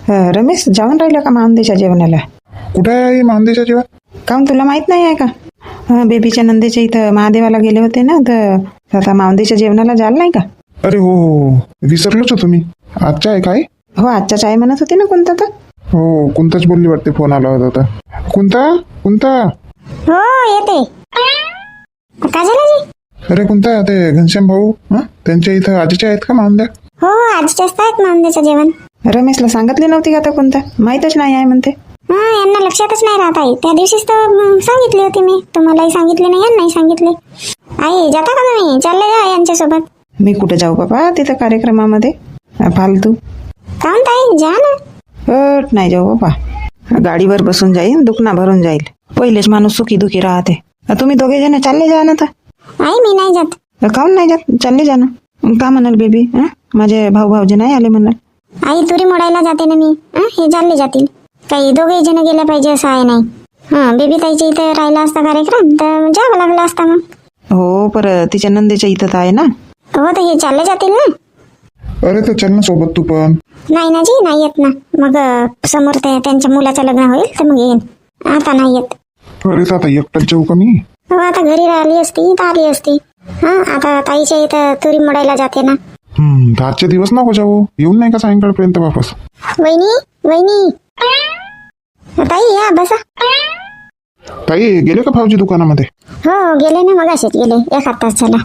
रमेश जाऊन राहिला का मावंदेच्या जेवणाला? कुठे आहे मावंदेच्या जेवण? काहून तुला माहित नाही आहे का? बेबीच्या नंदेच्या इथं महादेवाला गेले होते ना, तर आता मावंदेच्या जेवणाला जाल नाही का? अरे हो हो, विसरलोच होतो मी. आजच्या आहे काय? हो, आजच्याच आहे म्हणत होती ना कोणता तर. हो, कोणताच बोलली वाटते, फोन आला होता तर. कोणता हो येते. काय झालं जी? अरे कोणता ते घनश्याम भाऊ, त्यांच्या इथं आजीच्या आहेत का मावंद्या? हो आजच आहेत मावंदेचं जेवण. रमेशला सांगितली नव्हती का आता कोणता? माहीतच नाही आहे म्हणते. यांना लक्षातच नाही राहत आई. त्या दिवशीच तर सांगितली होती मी. तुम्हालाही सांगितले नाही, यांनाही सांगितले. आई जाता का तुम्ही? चालले जा यांच्यासोबत. मी कुठे जाऊ बाबा तिथं कार्यक्रमामध्ये फालतू. काहून ताई, जा ना. नाही जाऊ बाबा, गाडीवर बसून जाईन, दुखणा भरून जाईल. पहिलेच माणूस सुखी दुखी राहते. तुम्ही दोघे जण चालले जा ना. तर आई मी नाही जात. काहून नाही जात? चालले जा ना. का म्हणाल बेबी? माझे भाऊजी नाही आले म्हणाल. आई तुरी मोडायला जाते ना मी. हे चालले जातील. काही दोघे जण गेल्या पाहिजे असं आहे नाही. बेबी ताईच्या इथे राहिला असता कार्यक्रम तर जावं लागला असता मग. हो, पर तिच्या नंदेच्या इथं तर आहे ना. हो तर हे चालले जातील ना. अरे तर चल ना सोबत तू पण. नाही ना जी, नाही येत ना. मग समोर त्यांच्या मुलाचं लग्न होईल तर मग येईन. आता नाही येत. अरे तर आता एकटाच जाऊ का मी? हो आता घरी राहिली असती तर आली असती. आता ताईच्या इथं तुरी मोडायला जाते ना. तर आजचे दिवस नको जाऊ. येऊन नाही का सायंकाळपर्यंत वापस? वहिनी ताई या बसा. ताई गेले का भाऊजी दुकानामध्ये? हो गेले ना, मगाशीच गेले. 1 तास झाला.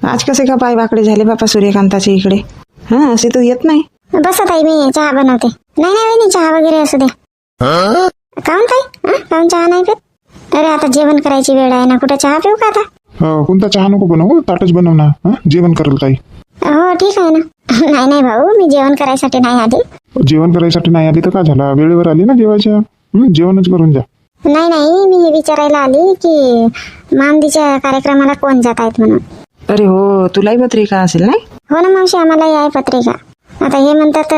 आज कसे का पाय वाकडे झाले बापा सूर्यकांताच्या इकडे? असे तू येत नाही. बसा ताई, मी चहा बनवते. नाही वहिनी, चहा वगैरे असू द्या. काहून ताई, काहून चहा नाही पित? अरे आता जेवण करायची वेळ आहे ना, कुठे चहा पिऊ का आता? कोणता चहा नको बनवू, ताटच बनव ना. जेवण करेल ताई. हो ठीक आहे ना. नाही भाऊ, मी जेवण करायसाठी नाही आली. जेवण करायसाठी नाही आली तर का झाला? वेळेवर आली ना जेवायच्या. जेवणच करून जा. नाही मी हे विचारायला आली की मामदीच्या कार्यक्रमाला कोण जात आहेत म्हणून. अरे हो, तुलाही पत्रिका असेल नाही? हो ना मावशी, आम्हालाही आहे पत्रिका. आता हे म्हणतात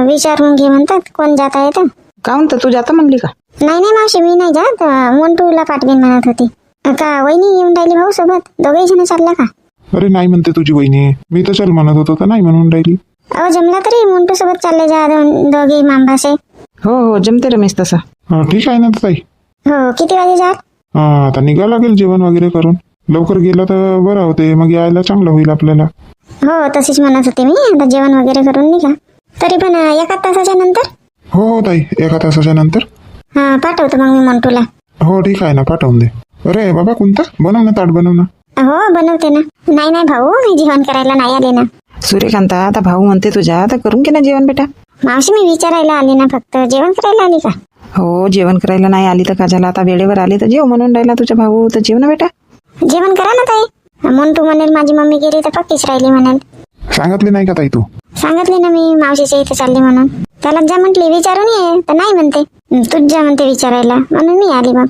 विचारून घे म्हणतात कोण जात आहे तर. काहून, तर तू जाता म्हणली का? नाही मावशी, मी नाही जात. मोंटूला पाठवीन म्हणत होती. का वहिनी येऊन राहिली भाऊ सोबत? दोघे जण चालल्या का? अरे नाही म्हणते तुझी वहिनी. मी तर चल म्हणत होतो तर नाही म्हणून राहिली. अहो जमला तरी मोंटू सोबत चालले जा, दोघे मांबासे. हो जमते रमेश तसा. ठीक आहे ना ताई. हो किती वाजे जाल? आता निघा लागेल जेवण वगैरे करून. लवकर गेला तर बरं होते, मग यायला चांगलं होईल आपल्याला. हो तशीच म्हणत होते मी. आता जेवण वगैरे करून निघा. तरी पण 1 तासाच्या नंतर. हो ताई, 1 तासाच्या नंतर. पाठवतो मग मी मोंटूला. हो ठीक आहे ना, पाठवून दे. अरे बाबा कोणता? बनव ना, ताट बनव ना. हो बनवते ना. नाही भाऊ, मी जेवण करायला नाही आले ना. सूर्यकांता, आता भाऊ म्हणते तुझ्या, आता करून घे ना जेवण बेटा. मावशी मी विचारायला आली ना, फक्त जेवण करायला आली का? हो, जेवण करायला नाही आली तर का झालं? आता वेळेवर आली तर जेव म्हणून राहिला तुझा भाऊ, तर जेव ना बेटा. जेवण करा ना ताई. मोंटू म्हणेल माझी मम्मी गेली तर पक्कीच राहिली म्हणेल. सांगितले नाही का ताई तू? सांगितले ना मी, मावशीच्या इथे चालली म्हणून. त्याला जा म्हटली विचारून ये, तर नाही म्हणते. तूच जा म्हणते विचारायला, म्हणून मी आली मग.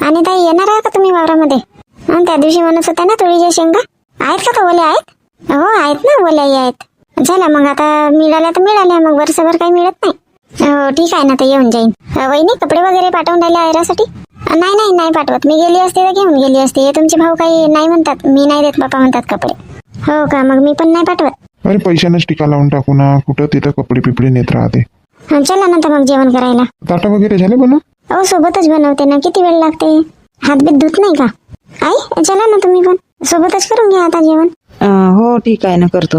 आणि ताई येणार आहे का तुम्ही वावरामध्ये? त्या दिवशी म्हणत होत्या ना तुळीच्या शेंगा आहेत का? तर ओल्या आहेत? हो आहेत ना, ओल्याही आहेत. झाल्या मग, आता मिळाल्या तर मिळाल्या, मग वर्षभर काही मिळत नाही. हो ठीक आहे ना, तर येऊन जाईन. वहिनी कपडे वगैरे पाठवून राहिले आयरासाठी? नाही पाठवत. मी गेली असते तर घेऊन गेली असते. तुमचे भाऊ काही नाही म्हणतात, मी नाही देत बापा म्हणतात कपडे. हो का? मग मी पण नाही पाठवत. अरे पैशानंच टीका लावून टाकू ना, कुठं तिथं कपडे पिपडे नेत राहते. चला ना तर मग जेवण करायला. ताटा वगैरे झाले बनव? हो सोबतच बनवते ना, किती वेळ लागते? हातबीत धुत नाही का? आई चला ना तुम्ही पण, सोबतच करून घ्या आता जेवण. हो ठीक आहे ना, करतो.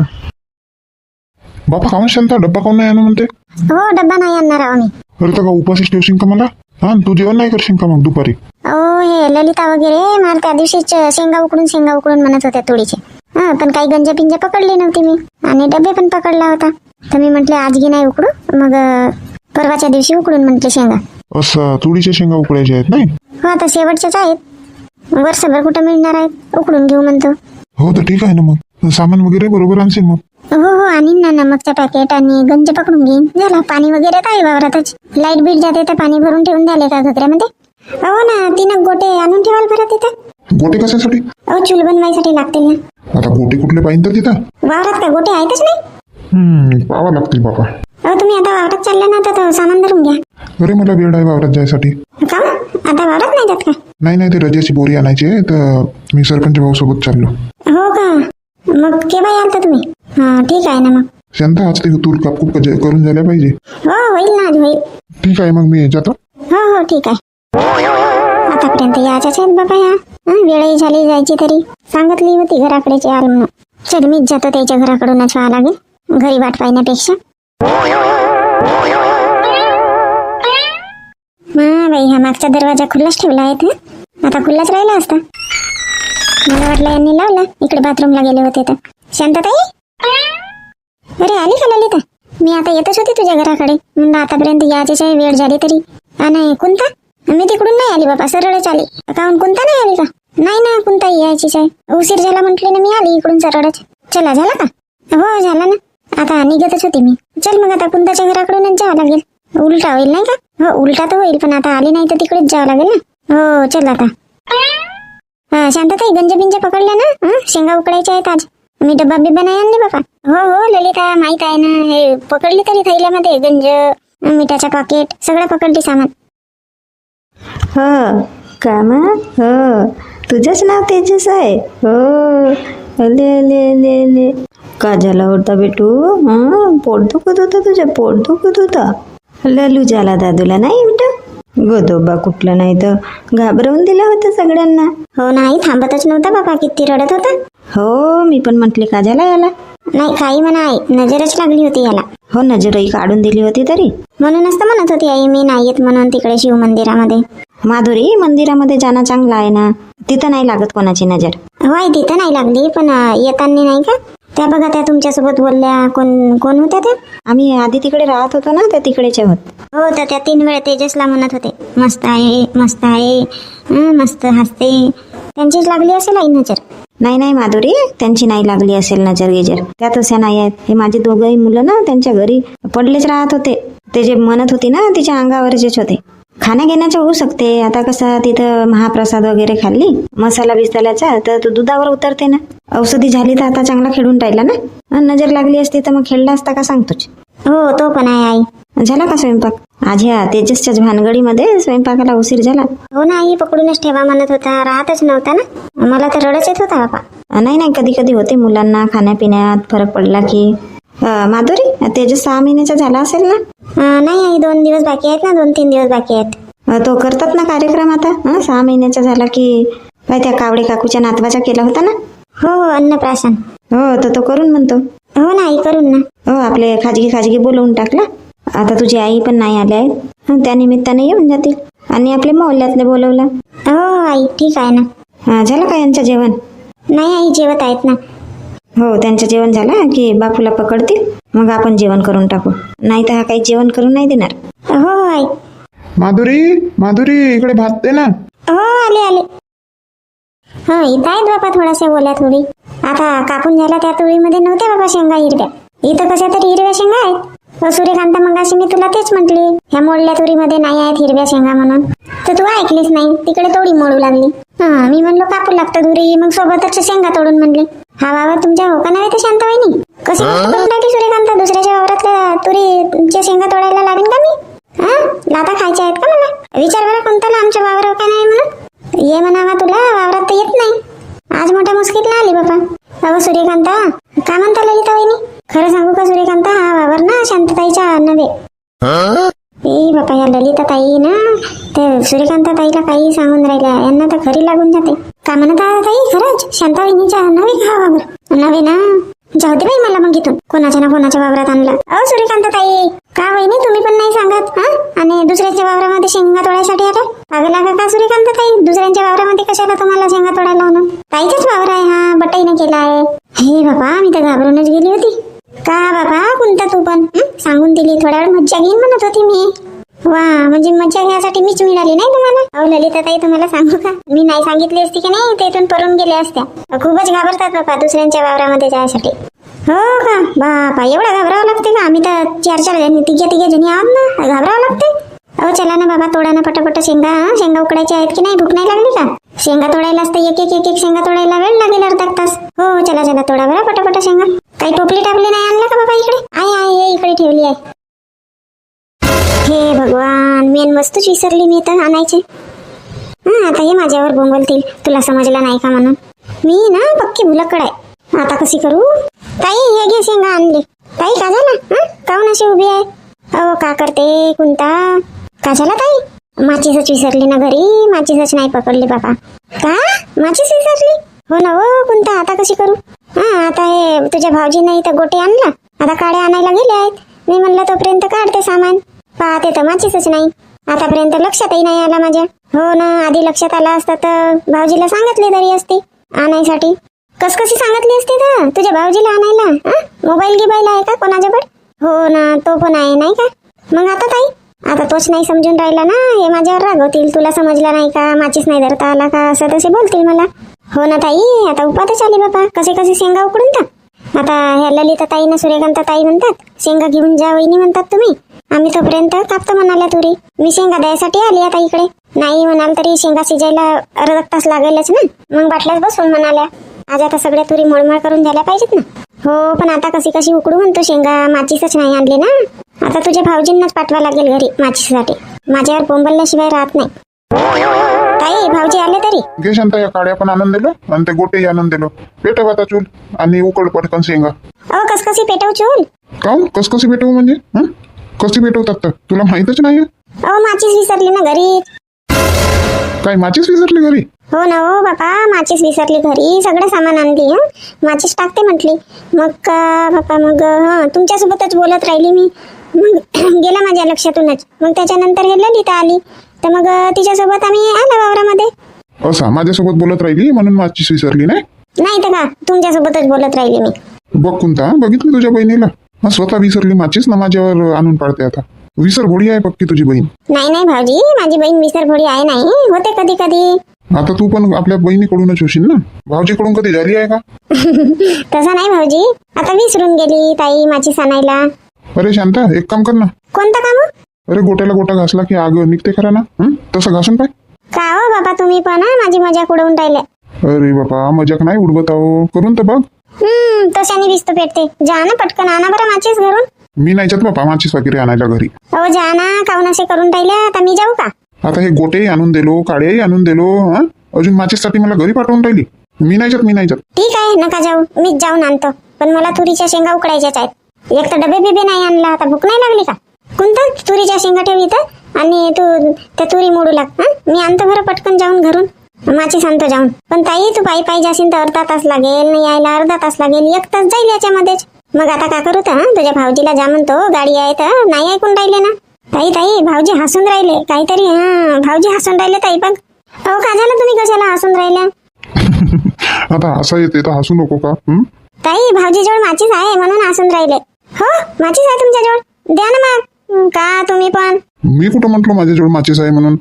बापा काहून शांता, डब्बा काहून नाही आणू म्हणते? हो डब्बा नाही आणणार आहो मी. अरे तर का उपाशीच ठेवशील का मला? तू जेवण नाही करशील का मग दुपारी? हे ललिता वगैरे मला त्या दिवशीच शेंगा उकडून म्हणत होत्या तुळीचे. पण काही गंजा पिंजा पकडली नव्हती मी, आणि डबे पण पकडला होता. तर मी म्हटले आज घे नाही उकडू, मग परवाच्या दिवशी उकडून म्हटले शेंगा. असं तुळीच्या शेंगा उकडायचे आहेत नाही? हो आता शेवटच्याच आहेत, वर्षभर कुठं मिळणार आहेत, उकडून घेऊ म्हणतो. हो तर ठीक आहे ना, मग सामान वगैरे बरोबर आणशील मग? हो आणीन ना, नमकचा पॅकेट आणि गंज पकडून घेईन. झाला पाणी वगैरे काय वावरातच. लाईट बीट जाते तर पाणी भरून ठेवून द्याले का घगऱ्यामध्ये? हो ना, 3 गोटे आणून ठेवाल बरं तिथं. गोटे कशासाठी? चूल बनवायसाठी लागतील ना. आता गोटे कुठले पाहिजे तर तिथं? वावरात का गोटे आहेतच नाही? पावा लागतील बाबा. तुम्ही आता वावरात चालले ना, तर सामान धरून घ्या. अरे मला वेळ आहे वावरात जायसाठी. का आता वावरात नाही जात का? नाही ते रजेची बोरी आणायची आहे, तर मी सरपंच भाऊ सोबत चाललो. हो का? मग केव्हा याल तर तुम्ही? ठीक आहे ना मग. शांता आज ते तूर कापूक करून झाल्या पाहिजे. हो होईल ना, आज होईल. ठीक आहे मग मी जातो. हो ठीक आहे. आतापर्यंत याच्याच आहेत बाबा या. वेळही झाली जायची तरी सांगितली होती घराकडेच याल म्हणून. चल मीच जातो त्याच्या घराकडूनच व्हावं लागेल घरी वाट पाहण्यापेक्षा. बाई हा मागचा दरवाजा खुल्लाच ठेवला आहे ते. आता खुल्लाच राहिला असता. मला वाटलं यांनी लावला. इकडे बाथरूमला गेले होते तर. शांतताई, अरे आली का ललिता? मी आता येतच होती तुझ्या घराकडे. म्हणलं आतापर्यंत यायची वेळ झाली तरी. नाही कोणता? मी तिकडून नाही आली बाबा, सरळच आली. काहून कोणता नाही आली का? नाही ना, कोणताही यायचीच आहे. उशीर झाला म्हटली ना, मी आली इकडून सरळच. चला झाला का? हो झाला ना. आता निघतच होती मी. चल मग आता कुंताच्या घराकडूनच जावं लागेल. उलटा होईल नाही का? हो उलटा तर होईल, पण आता आली नाही तर तिकडेच जावं लागेल ना. हो चल आता. शांतताई गंज बिंज पकडल्या ना? शेंगा उकडायच्या आहेत आज. मी डब्बा बिब्बा नाही आणली बाबा. हो हो ललिता माहित आहे ना. हे पकडली तरी थैल्यामध्ये गंज, मिठाच्या पॅकेट सगळं पकडली सामान. हो का मग? हो तुझंच नाव तेजस आहे. हो अले अले अले अले. का झाला होता बेटू? पोट दुखत होतं तुझं? पोट दुखत होतं? ललू झाला दादूला नाही बेटा? गोदोबा कुठलं नाही तर घाबरवून दिलं होतं सगळ्यांना. हो नाही थांबतच नव्हता बाबा, किती रडत होता. हो मी पण म्हटले का झाला याला. नाही काही म्हणा आई, नजरच लागली होती याला. हो नजरही काढून दिली होती तरी. म्हणूनच तर म्हणत होती आई मी नाही येत म्हणून तिकडे शिव मंदिरामध्ये. माधुरी मंदिरामध्ये जाणं चांगलं आहे ना, तिथं नाही लागत कोणाची नजर. हो आई तिथं नाही लागली, पण येताना नाही का त्या बघा त्या तुमच्यासोबत बोलल्या. कोण कोण होत्या त्या? आम्ही आधी तिकडे राहत होतो ना, त्या तिकडेच्या होत. हो तर त्या 3 वेळा तेजसला म्हणत होते मस्त आहे मस्त आहे, मस्त हसते. त्यांचीच लागली असेल आई नजर. नाही नाही माधुरी, त्यांची नाही लागली असेल नजर गेजर. त्या तशा नाही आहेत. हे माझे दोघंही मुलं ना त्यांच्या घरी पडलेच राहत होते. ते जे म्हणत होती ना तिच्या अंगावरचेच होते. खाण्या घेण्याचं होऊ शकते. आता कसं तिथं महाप्रसाद वगैरे खाल्ली मसाला बिसाल्याचा तर तो दुधावर उतरते ना. औषधी झाली तर आता चांगला खेळून राहिला ना. नजर लागली असती तर मग खेळला असता का सांगतोच. हो तो पण आहे आई. झाला का स्वयंपाक? आज ह्या तेजसच्याच भानगडीमध्ये स्वयंपाकाला उशीर झाला. हो ना आई, पकडूनच ठेवा म्हणत होता, राहतच नव्हता ना. मला तर रडच येत होता बाबा. नाही नाही कधी कधी होते मुलांना खाण्यापिण्यात फरक पडला की. माधुरी तेजस 6 महिन्याचा झाला असेल ना? नाही आई 2 दिवस बाकी आहेत ना, 2-3 दिवस बाकी आहेत. तो करतात ना कार्यक्रम आता. 6 महिन्याचा झाला की काय त्या कावडे काकूच्या नातवाचा केला होता ना. हो हो अन्नप्राशन. हो तर तो करून म्हणतो. हो ना आई करून ना. हो आपले खाजगी बोलवून टाकला. आता तुझी आई पण नाही आले आहेत, त्या निमित्ताने येऊन जातील. आणि आपले मोहल्ल्यातले बोलवलं. हो आई ठीक आहे ना. झालं का यांचं जेवण? नाही आई जेवत आहेत ना. हो त्यांचं जेवण झालं की बापूला पकडतील, मग आपण जेवण करून टाकू. नाही तर हा काही जेवण करून नाही देणार. हो आई. माधुरी इकडे भात दे ना. हो आले आले. हो इथं आहेत बाबा थोड्याशा ओल्या तुरी. आता कापून झाल्या त्या तुरीमध्ये नव्हत्या बाबा शेंगा हिरव्या. इथं कशा तरी हिरव्या शेंगा आहेत. सूर्यकांता मगाशी मी तुला तेच म्हटली, ह्या मोडल्या तुरीमध्ये नाही आहेत हिरव्या शेंगा म्हणून. तर तू ऐकलीच नाही, तिकडे तोडी मोडू लागली. मी म्हणलो कापू लागतं तुरी, मग सोबतच शेंगा तोडून म्हणली. हा वावर तुमच्या हो का नाही ते शांताबाईनी? कशी करून टाकली सूर्यकांता? दुसऱ्याच्या वावरातल्या तुरीच्या शेंगा तोडायला लागेल का मी? लाता खायच्या आहेत का मला? विचार बरं कोणताला आमच्या वावर का नाही म्हणून. ये म्हणावा तुला वावरात तर येत नाही. आज मोठ्या मुश्किलला आली बाबा. अगं सूर्यकांता का म्हणता ललिता वहिनी? खरं सांगू का सूर्यकांता, हा वावर ना शांतताईच्या नव्हे. ए बापा या ललिता ताई ना ते सूर्यकांता ताईला काही सांगून राहिल्या, यांना तर खरी लागून जाते. का म्हणत ताई खरंच शांता वहिनीच्या नव्हे हा वावर? नव्हे ना. जाऊ दे बाई मला मग इथून कोणाच्या ना कोणाच्या वावरात आणला. अहो सूर्यकांता ताई का वहिनी तुम्ही पण नाही सांगत? आणि दुसऱ्याच्या वावरामध्ये शेंगा तोडायसाठी आले? पागला का सूर्यकांता ताई? दुसऱ्यांच्या वावरामध्ये कशाला तुम्हाला शेंगा तोडायला म्हणून? ताईचाच वावर आहे हा, बटाईने केला आहे. हे बाबा मी तर घाबरूनच गेली होती. का बाबा कोणता तू पण सांगून दिली, थोड्या वेळ मज्जा घेईन म्हणत होती मी. वा म्हणजे मज्जा घ्यायसाठी मीच मिळाली नाही तुम्हाला? अहो ललिता ताई तुम्हाला सांगू का, मी नाही सांगितली असती की नाही ते इथून पळून गेल्या असत्या. खूपच घाबरतात बाबा दुसऱ्यांच्या वावरामध्ये जायसाठी. हो का बापा एवढा घाबरावं लागते का? आम्ही तर 4-4 जणी तिघे जणी आहोत ना, घाबरावं लागते. अहो चला ना बाबा तोडा ना पटापट शेंगा उकडायच्या आहेत की नाही? भूक नाही लागली का? शेंगा तोडायला असतं एक शेंगा तोडायला वेळ लागेल अर्धा तास. हो चला तोडा बरं पटापट शेंगा. काही टोपली टापली नाही आणलं का बाबा? इकडे आहे इकडे ठेवली आहे. हे भगवान मेन वस्तूच विसरली मी तर आणायचे. आता हे माझ्यावर बोंबलतील तुला समजलं नाही का म्हणून. मी ना पक्की भुलक्कड आहे. आता कशी करू? ताई हे घे शेंगा आणले. ताई का झालं? काऊन अशी उभी आहे? अहो का करते कुंता? का झाला ताई? माचीसच विसरली ना घरी, माचीसच नाही पकडली बाबा. का माचीस विसरली? हो ना हो कुंता, आता कशी करू? आता हे तुझ्या भाऊजीने इथं गोटे आणला, आता काड्या आणायला गेले आहेत. मी म्हणलं तोपर्यंत काढते सामान, पाहते तर माचीसच नाही. आतापर्यंत लक्षातही नाही आला माझ्या. हो ना, आधी लक्षात आला असता तर भाऊजीला सांगितले तरी असते आणायसाठी. कशी सांगितली असते तर तुझ्या भाऊजीला आणायला? मोबाईल गिबाईल आहे का कोणाजवळ? हो ना, तो पण आहे नाही का? मग आता ताई, आता तोच नाही समजून राहिला ना, हे माझ्यावर रागवतील. तुला समजला नाही का, माचीस नाही धरता आला का, असं तसे बोलतील मला. हो ना ताई, आता उपातच आली बाबा. कसे शेंगा उकडून तर आता ह्या ललिता ताई ना सूर्यकांता ताई म्हणतात शेंगा घेऊन जा वहिनी म्हणतात तुम्ही. आम्ही तोपर्यंत कापतो म्हणाल्या तुरी. मी शेंगा द्यायसाठी आली आता इकडे. नाही म्हणाल तरी शेंगा शिजायला अर्धा तास लागेलच ना, मग बाटल्याच बसून म्हणाल्या. आज आता सगळ्या तुरी मळमळ करून झाल्या पाहिजेत ना. हो पण आता कशी उकडू म्हणतो शेंगा, माचीसच नाही आणली ना. आता तुझ्या भाऊजींनाच पाठवा लागेल घरी माचीसाठी. माझ्यावर बोंबलल्याशिवाय राहत नाही. ताई भाऊजी आले तरी घे शांता, या काड्या पण आणून दिलो आणि ते गोटेही आणून दिलो. पेटव आता चूल आणि उकड पटकन शेंगा. अहो कशी पेटव चूल? काऊन कशी पेटवू म्हणजे? कशी पेटवतात तर तुला माहितच नाही? अहो माचीस विसरली ना घरी. काय माचीस विसरली घरी? हो ना हो बापा, माचीस विसरली घरी. सगळं सामान आणली. माचीस टाकते म्हटली. मग बापा मग तुमच्यासोबतच बोलत राहिली मी. मग गेला माझ्या लक्षातूनच. मग त्याच्यानंतर हे ललिता आली तर मग तिच्यासोबत आम्ही आला वावरामध्ये. असा माझ्यासोबत बोलत राहिली म्हणून माचीस विसरली नाही? नाही तर का, तुमच्यासोबतच बोलत राहिली मी. बघ कुंता, बघितली तुझ्या बहिणीला? स्वतः विसरली माचीस ना माझ्यावर आणून पाडते. आता विसर भोळी आहे पक्की तुझी बहीण. नाही भाऊजी, माझी बहीण विसरभोळी आहे नाही. होते कधी कधी. आता तू पण आपल्या बहिणीकडूनच होशील ना, भाऊजीकडून कधी झाली आहे का? तसा नाही भाऊजी, आता विसरून गेली ताई माचीस आणायला. अरे शांता, एक काम कर ना. कोणतं काम? अरे गोट्याला गोटा घासला की आग निघते खरा ना, तसं घासून पाय. का हो बाबा, तुम्ही पण माझी मजाक उडवून राहिले. अरे बाबा, मजाक नाही उडवत आहो, करून तर बघ. तशाने विस्त पेटते. जा ना पटकन आणा बरं माचीस घरून. मी नाही जात बाबा माचीस वगैरे आणायला घरी. हो जा ना, काऊन असे करून राहिले? आता मी जाऊ का? आता हे गोटेही आणून दिलो, काड्याही आणून दिलो, अजून माचीससाठी मला घरी पाठवून राहिली. मी नाही जात. ठीक आहे, नका जाऊ, मीच जाऊन आणतो. पण मला तुरीच्या शेंगा उकडायच्याच आहेत. एक तर डबे बिबे नाही आणला. आता भूक नाही लागली का? कोणता तुरीच्या शेंगा ठेव इथं आणि तू त्या तुरी मोडू लाग. मी आणतो बरं पटकन जाऊन घरून. माचीस आणतो जाऊन. पण ताई तू पायी जाशील तर अर्धा तास लागेल, नाही यायला अर्धा तास लागेल, 1 तास जाईल याच्यामध्येच. मग आता का करू तर तुझ्या भाऊजीला जा म्हणतो, गाडी आहे तर नाही ऐकून राहिले ना. ताई भाऊजी हसून राहिले काहीतरी. भाऊजी हसून राहिले ताई. बघ अहो का झालं, तुम्ही कशाला हसून राहिल्या? आता हसा येते तर हसू नको का? ताई भाऊजी जवळ माचीस आहे म्हणून हसून राहिले. हो माचीस आहे तुमच्याजवळ, द्या ना मग. का तुम्ही पण? मी कुठं म्हटलो माझ्याजवळ माचीस आहे म्हणून?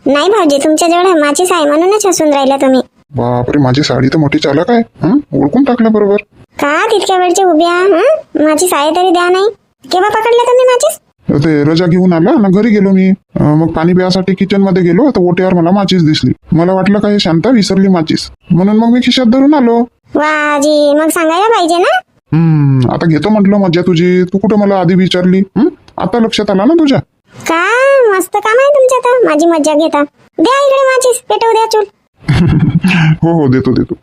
नाही भाऊजी, तुमच्याजवळ माचीस आहे म्हणूनच हसून राहिला तुम्ही. बापरे, माझी साडी तर मोठी चालक आहे. ओळखून टाकल्या बरोबर. का तितक्या वेळची उभ्या? माचीस आहे तरी द्या. नाही केव्हा पकडले तुम्ही माचीस? ते रजा घेऊन आला ना, घरी गेलो मी. मग पाणी प्यासाठी किचन मध्ये गेलो तर ओट्यावर मला माचीस दिसली. मला वाटलं काय शांता विसरली माचीस, म्हणून मग मी खिशात धरून आलो. वाजी, मग सांगायला पाहिजे ना. आता घेतो म्हटलं मजा तुझी. तू कुठं मला आधी विचारली? आता लक्षात आला ना तुझ्या? का मस्त काम आहे तुमच्या तर, माझी मज्जा घेता. द्या इकडे माचीस, पेटवू द्या चूल. हो देतो.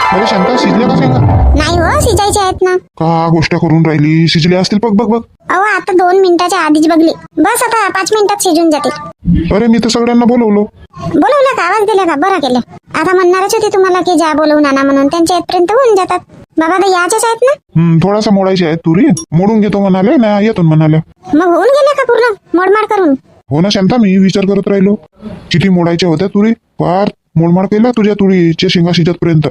अरे शांता, शिजल्या का शेंगा? नाही हो, शिजायचे आहेत ना. का गोष्ट करून राहिली? शिजल्या असतील बघ. अहो आता 2 मिनिटाच्या आधीच बघली. बस आता 5 मिनिटात शिजून जातील. अरे मी तर सगळ्यांना बोलवलं का? आवाज दिला का? बरं केलं. आता म्हणणारच होती तुम्हाला की जा बोलवून आणा म्हणून. त्यांच्या इथपर्यंत होऊन जातात. बाबा तर याच्याच आहेत ना. थोडासा मोडायचे आहेत तुरी, मोडून घेतो म्हणाले ना, येतो म्हणाले. मग होऊन गेल्या का पूर्ण मोडमाड करून? हो ना शांता, मी विचार करत राहिलो किती मोडायच्या होत्या तुरी. फार मोडमाड केला तुझ्या तुरीच्या शेंगा शिजतपर्यंत.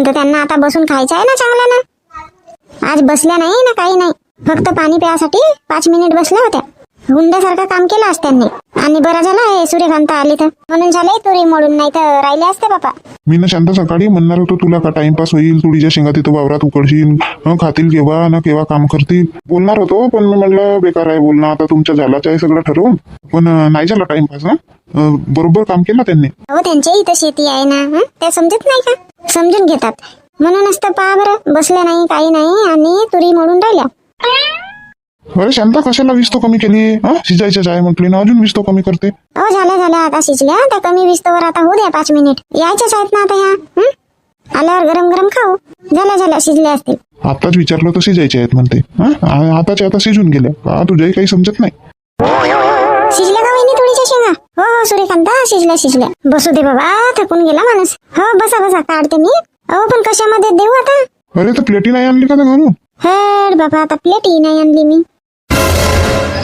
तर त्यांना आता बसून खायचं आहे ना चांगलं ना. आज बसल्या नाही ना, काही नाही. फक्त पाणी प्यासाठी 5 मिनिट बसल्या होत्या. हुंड्यासारखं काम केलं आज त्यांनी. आणि बरं झालं हे सूर्यकांता आली तर, म्हणून झालंय तुरी मोडून, नाही तर राहिले असते बापा. मी ना शांता सकाळी म्हणणार होतो तुला का टाइमपास होईल, तुळीच्या शेंगा तिथं वावरात उकडशील, खातील केव्हा ना केव्हा काम करतील बोलणार होतो. पण मी म्हणलं बेकार आहे बोलणं, आता तुमच्या झालाच आहे सगळं ठरवून. पण नाही झाला टाइमपास. बरोबर काम केलं त्यांनी. हो त्यांच्या इथं शेती आहे ना, ते समजत नाही का? समजून घेतात म्हणूनच तर पहा बरं, बसल्या नाही काही नाही आणि तुरी मोडून राहिल्या. अरे शांता, कशाला विस्तो कमी केली? शिजायच्याच आहे म्हटली ना, अजून विस्तो कमी करते. हो झाल्या आता शिजल्या. त्या कमी विस्तवर आता होऊ द्या 5 मिनिट. यायच्याच आहेत ना आता ह्या. आल्यावर गरम गरम खाऊ. झाल्या शिजल्या असतील. आताच विचारलं तर शिजायचे आहेत म्हणते. आताच्या आता शिजून गेल्या का? तुझ्याही काही समजत नाही. शिजल्या का वहिनी तुळीच्या शेंगा? हो सूर्यकांता, शिजल्या. बसू दे बाबा, थकून गेला माणूस. हो बसा काढते मी. अहो पण कशामध्ये देऊ आता? अरे तर प्लेटी नाही आणली का घरून? हेड बाबा, आता प्लेटी नाही आणली मी.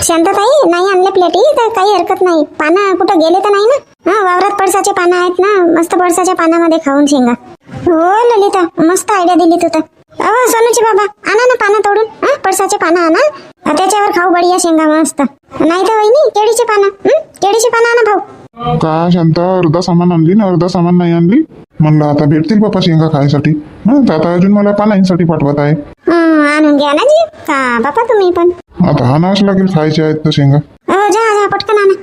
शांताताई, नाही आणले प्लेटी तर काही हरकत नाही. पानं कुठं गेले तर नाही ना? वावरात पळसाचे पानं आहेत ना, मस्त पळसाच्या पानामध्ये खाऊन शेंगा. हो ललिता, मस्त आयडिया दिली तू तर. अहो सोनूची बाबा, आणा ना पानं तोडून. पळसाचे पानं आणा, त्याच्यावर खाऊ बढिया शेंगा मस्त. नाही तर वहिनी केळीचे पानं आणा भाऊ. का शांता, अर्धा सामान आणली ना, अर्धा सामान नाही आणली? म्हणलं आता भेटतील बापा शेंगा खायसाठी. तर आता अजून मला पानांसाठी पाठवत आहे. आणून घ्या ना जी का बापा तुम्ही पण. आता आणावंच लागेल, खायचे आहेत तर शेंगा. जा पटकन आणा.